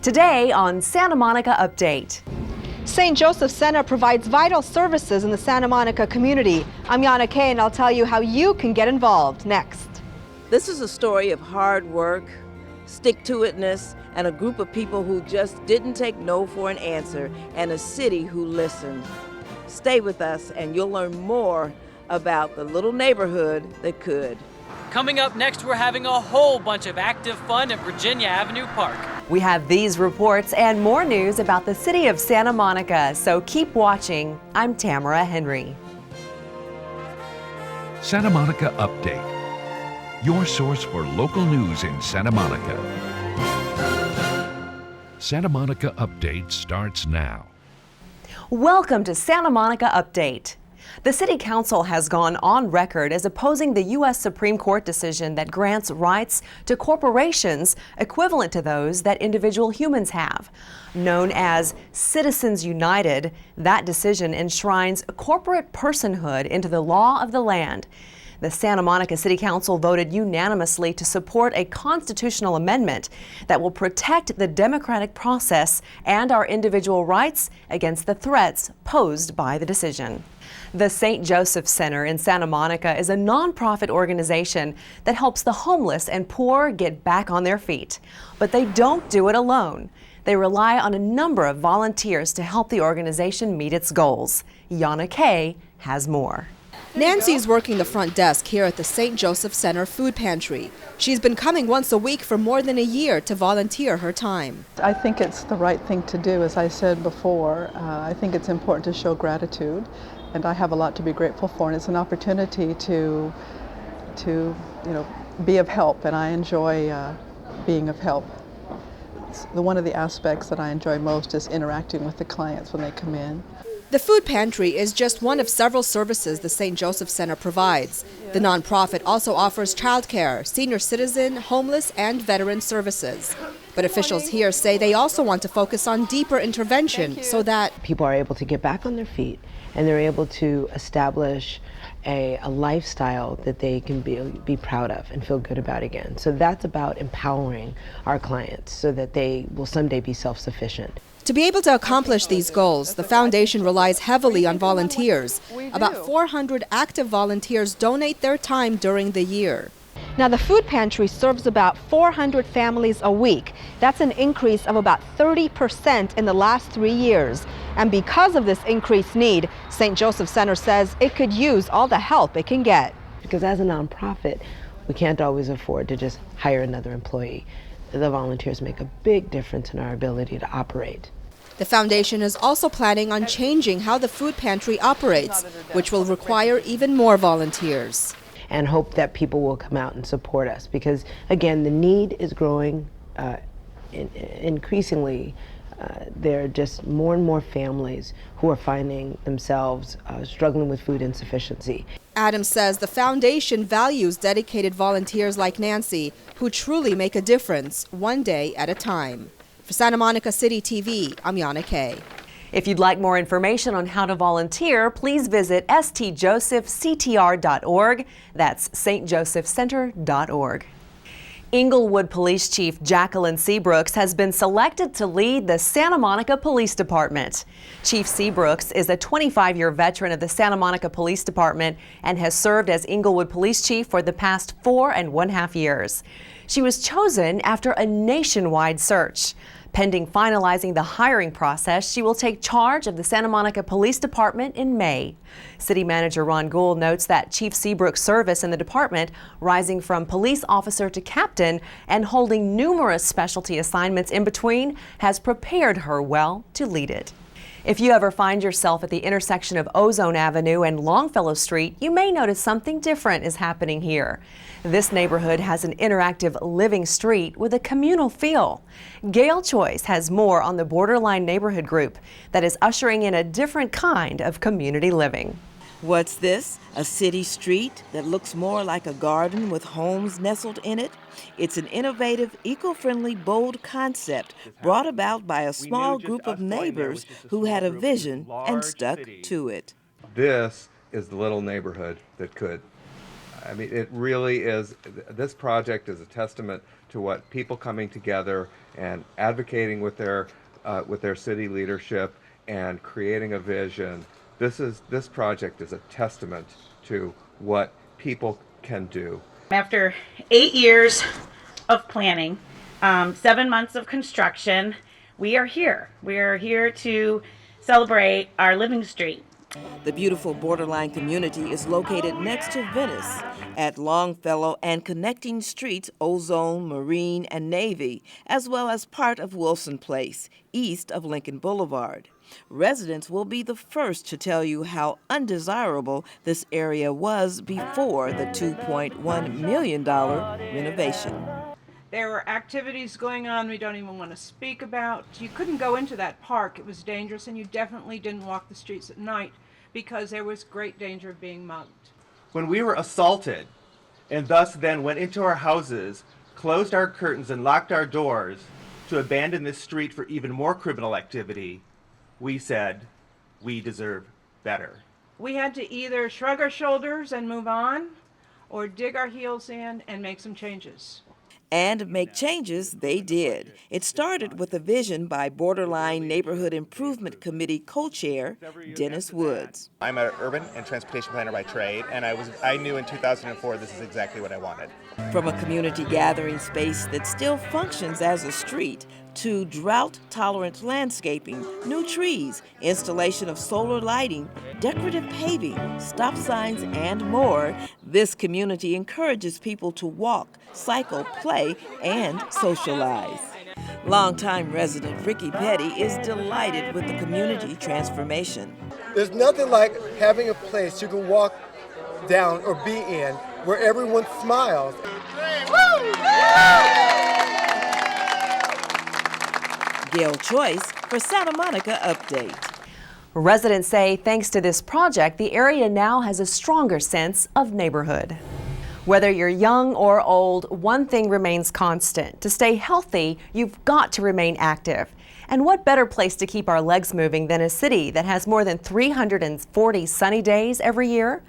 Today on Santa Monica Update. St. Joseph Center provides vital services in the Santa Monica community. I'm Yana Kay, and I'll tell you how you can get involved next. This is a story of hard work, stick-to-itness, and a group of people who just didn't take no for an answer, and a city who listened. Stay with us and you'll learn more about the little neighborhood that could. Coming up next, we're having a whole bunch of active fun at Virginia Avenue Park. We have these reports and more news about the city of Santa Monica, so keep watching. I'm Tamara Henry. Santa Monica Update, your source for local news in Santa Monica. Santa Monica Update starts now. Welcome to Santa Monica Update. The City Council has gone on record as opposing the U.S. Supreme Court decision that grants rights to corporations equivalent to those that individual humans have. Known as Citizens United, that decision enshrines corporate personhood into the law of the land. The Santa Monica City Council voted unanimously to support a constitutional amendment that will protect the democratic process and our individual rights against the threats posed by the decision. The St. Joseph Center in Santa Monica is a nonprofit organization that helps the homeless and poor get back on their feet. But they don't do it alone. They rely on a number of volunteers to help the organization meet its goals. Yana Kay has more. Nancy's working the front desk here at the St. Joseph Center Food Pantry. She's been coming once a week for more than a year to volunteer her time. I think it's the right thing to do. As I said before, I think it's important to show gratitude, and I have a lot to be grateful for, and it's an opportunity to be of help, and I enjoy being of help. One of the aspects that I enjoy most is interacting with the clients when they come in. The food pantry is just one of several services the St. Joseph Center provides. The nonprofit also offers childcare, senior citizen, homeless, and veteran services. But officials here say they also want to focus on deeper intervention so that people are able to get back on their feet and they're able to establish a lifestyle that they can be proud of and feel good about again. So that's about empowering our clients so that they will someday be self-sufficient. To be able to accomplish these goals, the foundation relies heavily on volunteers. About 400 active volunteers donate their time during the year. Now, the food pantry serves about 400 families a week. That's an increase of about 30% in the last 3 years. And because of this increased need, St. Joseph Center says it could use all the help it can get. Because as a nonprofit, we can't always afford to just hire another employee. The volunteers make a big difference in our ability to operate. The foundation is also planning on changing how the food pantry operates, which will require even more volunteers. And hope that people will come out and support us because, again, the need is growing increasingly. There are just more and more families who are finding themselves struggling with food insufficiency. Adam says the foundation values dedicated volunteers like Nancy who truly make a difference one day at a time. For Santa Monica City TV, I'm Yana Kay. If you'd like more information on how to volunteer, please visit stjosephctr.org. That's stjosephcenter.org. Inglewood Police Chief Jacqueline Seabrooks has been selected to lead the Santa Monica Police Department. Chief Seabrooks is a 25-year veteran of the Santa Monica Police Department and has served as Inglewood Police Chief for the past 4.5 years. She was chosen after a nationwide search. Pending finalizing the hiring process, she will take charge of the Santa Monica Police Department in May. City Manager Ron Gould notes that Chief Seabrook's service in the department, rising from police officer to captain and holding numerous specialty assignments in between, has prepared her well to lead it. If you ever find yourself at the intersection of Ozone Avenue and Longfellow Street, you may notice something different is happening here. This neighborhood has an interactive living street with a communal feel. Gail Choice has more on the Borderline neighborhood group that is ushering in a different kind of community living. What's this? A city street that looks more like a garden with homes nestled in it? It's an innovative, eco-friendly, bold concept brought about by a small group of neighbors who had a vision and stuck to it. This is the little neighborhood that could. I mean, it really is, this project is a testament to what people coming together and advocating with their city leadership and creating a vision. This project is a testament to what people can do. After 8 years of planning, 7 months of construction, we are here. We are here to celebrate our living street. The beautiful borderline community is located next to Venice at Longfellow and connecting streets Ozone, Marine, and Navy, as well as part of Wilson Place, east of Lincoln Boulevard. Residents will be the first to tell you how undesirable this area was before the $2.1 million renovation. There were activities going on we don't even want to speak about. You couldn't go into that park. It was dangerous, and you definitely didn't walk the streets at night because there was great danger of being mugged. When we were assaulted and thus then went into our houses, closed our curtains and locked our doors to abandon this street for even more criminal activity, we said we deserve better. We had to either shrug our shoulders and move on or dig our heels in and make some changes. And make changes they did. It started with a vision by Borderline Neighborhood Improvement Committee co-chair Dennis Woods. I'm an urban and transportation planner by trade, and I knew in 2004 this is exactly what I wanted. From a community gathering space that still functions as a street to drought-tolerant landscaping, new trees, installation of solar lighting, decorative paving, stop signs, and more, this community encourages people to walk, cycle, play, and socialize. Longtime resident Ricky Petty is delighted with the community transformation. There's nothing like having a place you can walk down or be in where everyone smiles. Gail Choice for Santa Monica Update. Residents say thanks to this project, the area now has a stronger sense of neighborhood. Whether you're young or old, one thing remains constant. To stay healthy, you've got to remain active. And what better place to keep our legs moving than a city that has more than 340 sunny days every year?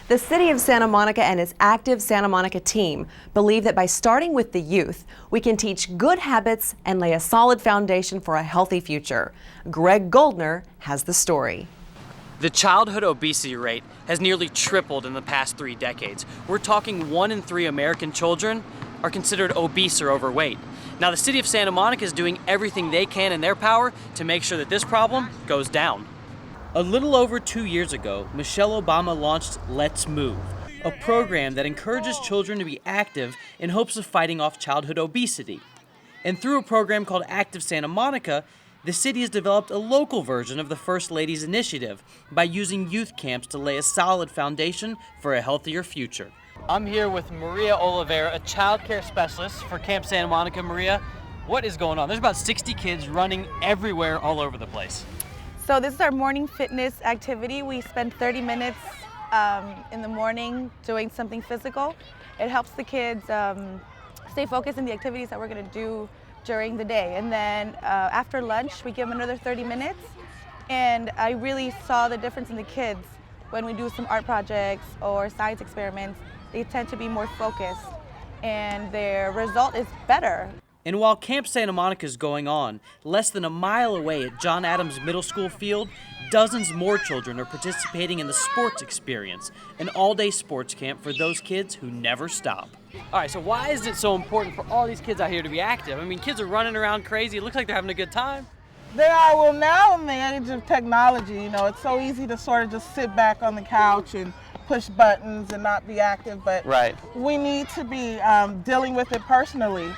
The City of Santa Monica and its active Santa Monica team believe that by starting with the youth, we can teach good habits and lay a solid foundation for a healthy future. Greg Goldner has the story. The childhood obesity rate has nearly tripled in the past 3 decades. We're talking 1 in 3 American children are considered obese or overweight. Now, the City of Santa Monica is doing everything they can in their power to make sure that this problem goes down. A little over 2 years ago, Michelle Obama launched Let's Move, a program that encourages children to be active in hopes of fighting off childhood obesity. And through a program called Active Santa Monica, the city has developed a local version of the First Lady's initiative by using youth camps to lay a solid foundation for a healthier future. I'm here with Maria Oliveira, a child care specialist for Camp Santa Monica. Maria, what is going on? There's about 60 kids running everywhere all over the place. So this is our morning fitness activity. We spend 30 minutes in the morning doing something physical. It helps the kids stay focused in the activities that we're going to do during the day. And then after lunch, we give them another 30 minutes. And I really saw the difference in the kids when we do some art projects or science experiments. They tend to be more focused and their result is better. And while Camp Santa Monica is going on, less than a mile away at John Adams Middle School field, dozens more children are participating in the Sports Experience, an all-day sports camp for those kids who never stop. All right, so why is it so important for all these kids out here to be active? I mean, kids are running around crazy. It looks like they're having a good time. They are. Well, now in the age of technology, you know, it's so easy to sort of just sit back on the couch and push buttons and not be active, but we need to be dealing with it personally.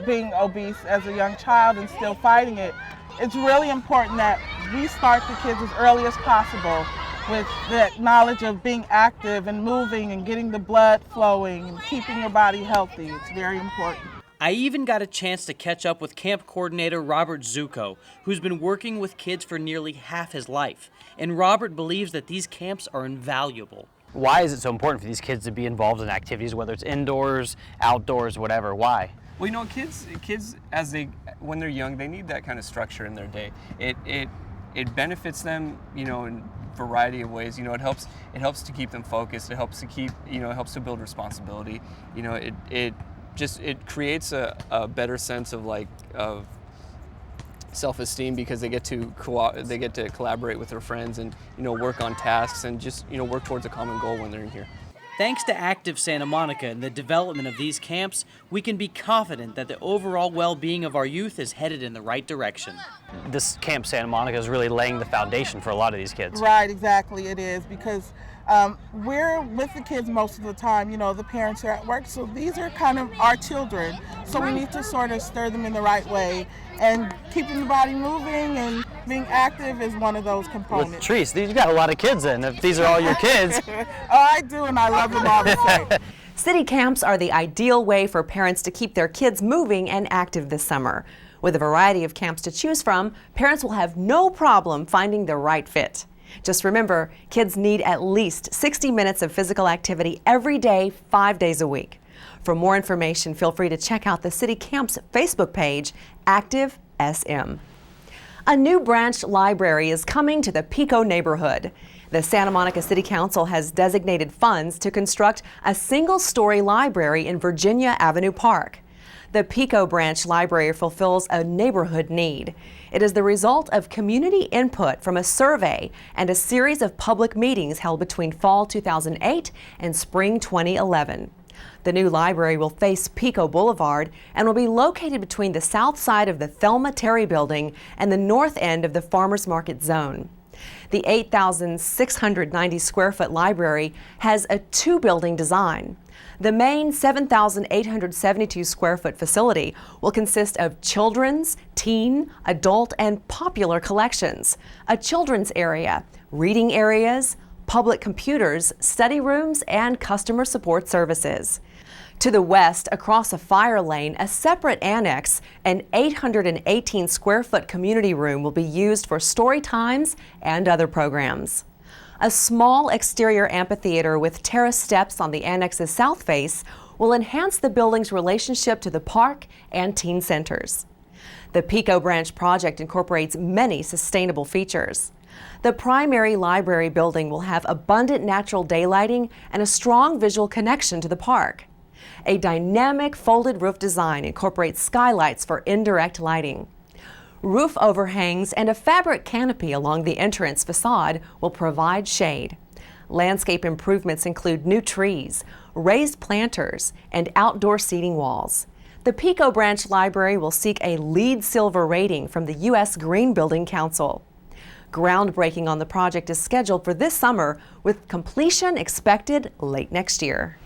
Being obese as a young child and still fighting it, it's really important that we start the kids as early as possible with that knowledge of being active and moving and getting the blood flowing and keeping your body healthy. It's very important. I even got a chance to catch up with camp coordinator Robert Zucco, who's been working with kids for nearly half his life. And Robert believes that these camps are invaluable. Why is it so important for these kids to be involved in activities, whether it's indoors, outdoors, whatever? Why? Well, you know, kids when they're young, they need that kind of structure in their day. It benefits them, you know, variety of ways. You know, it helps to keep them focused. It helps to keep, you know, it helps to build responsibility. You know, it creates a better sense of self-esteem, because they get to collaborate with their friends and, you know, work on tasks and just, you know, work towards a common goal when they're in here. Thanks to Active Santa Monica and the development of these camps, we can be confident that the overall well-being of our youth is headed in the right direction. This Camp Santa Monica is really laying the foundation for a lot of these kids. Right, exactly, it is, because we're with the kids most of the time. You know, the parents are at work, so these are kind of our children. So we need to sort of stir them in the right way, and keeping the body moving and being active is one of those components. With Treese, you got a lot of kids then, if these are all your kids. Oh, I do, and I love them all the same. City camps are the ideal way for parents to keep their kids moving and active this summer. With a variety of camps to choose from, parents will have no problem finding the right fit. Just remember, kids need at least 60 minutes of physical activity every day, 5 days a week. For more information, feel free to check out the City Camps Facebook page, Active SM. A new branch library is coming to the Pico neighborhood. The Santa Monica City Council has designated funds to construct a single-story library in Virginia Avenue Park. The Pico Branch Library fulfills a neighborhood need. It is the result of community input from a survey and a series of public meetings held between fall 2008 and spring 2011. The new library will face Pico Boulevard and will be located between the south side of the Thelma Terry building and the north end of the Farmers Market zone. The 8,690 square foot library has a two-building design. The main 7,872 square foot facility will consist of children's, teen, adult, and popular collections, a children's area, reading areas, public computers, study rooms, and customer support services. To the west, across a fire lane, a separate annex, an 818 square foot community room will be used for story times and other programs. A small exterior amphitheater with terrace steps on the annex's south face will enhance the building's relationship to the park and teen centers. The Pico Branch project incorporates many sustainable features. The primary library building will have abundant natural daylighting and a strong visual connection to the park. A dynamic folded roof design incorporates skylights for indirect lighting. Roof overhangs and a fabric canopy along the entrance facade will provide shade. Landscape improvements include new trees, raised planters, and outdoor seating walls. The Pico Branch Library will seek a LEED Silver rating from the U.S. Green Building Council. Groundbreaking on the project is scheduled for this summer, with completion expected late next year.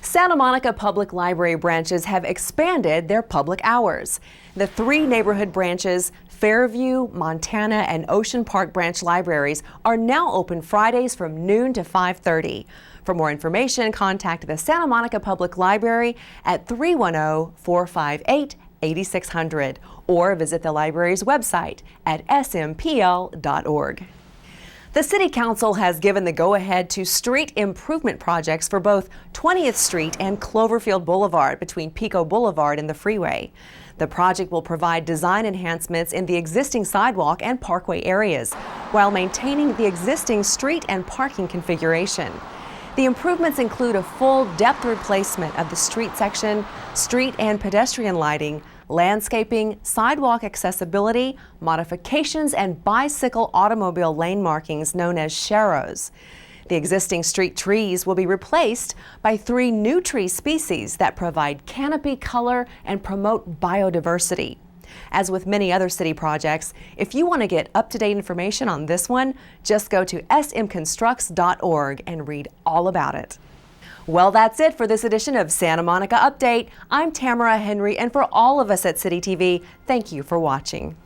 Santa Monica Public Library branches have expanded their public hours. The three neighborhood branches, Fairview, Montana, and Ocean Park branch libraries, are now open Fridays from noon to 5:30. For more information, contact the Santa Monica Public Library at 310-458-8600 or visit the library's website at smpl.org. The City Council has given the go-ahead to street improvement projects for both 20th Street and Cloverfield Boulevard between Pico Boulevard and the freeway. The project will provide design enhancements in the existing sidewalk and parkway areas while maintaining the existing street and parking configuration. The improvements include a full depth replacement of the street section, street and pedestrian lighting, landscaping, sidewalk accessibility, modifications, and bicycle automobile lane markings known as sharrows. The existing street trees will be replaced by 3 new tree species that provide canopy color and promote biodiversity. As with many other city projects, if you want to get up-to-date information on this one, just go to smconstructs.org and read all about it. Well, that's it for this edition of Santa Monica Update. I'm Tamara Henry, and for all of us at CityTV, thank you for watching.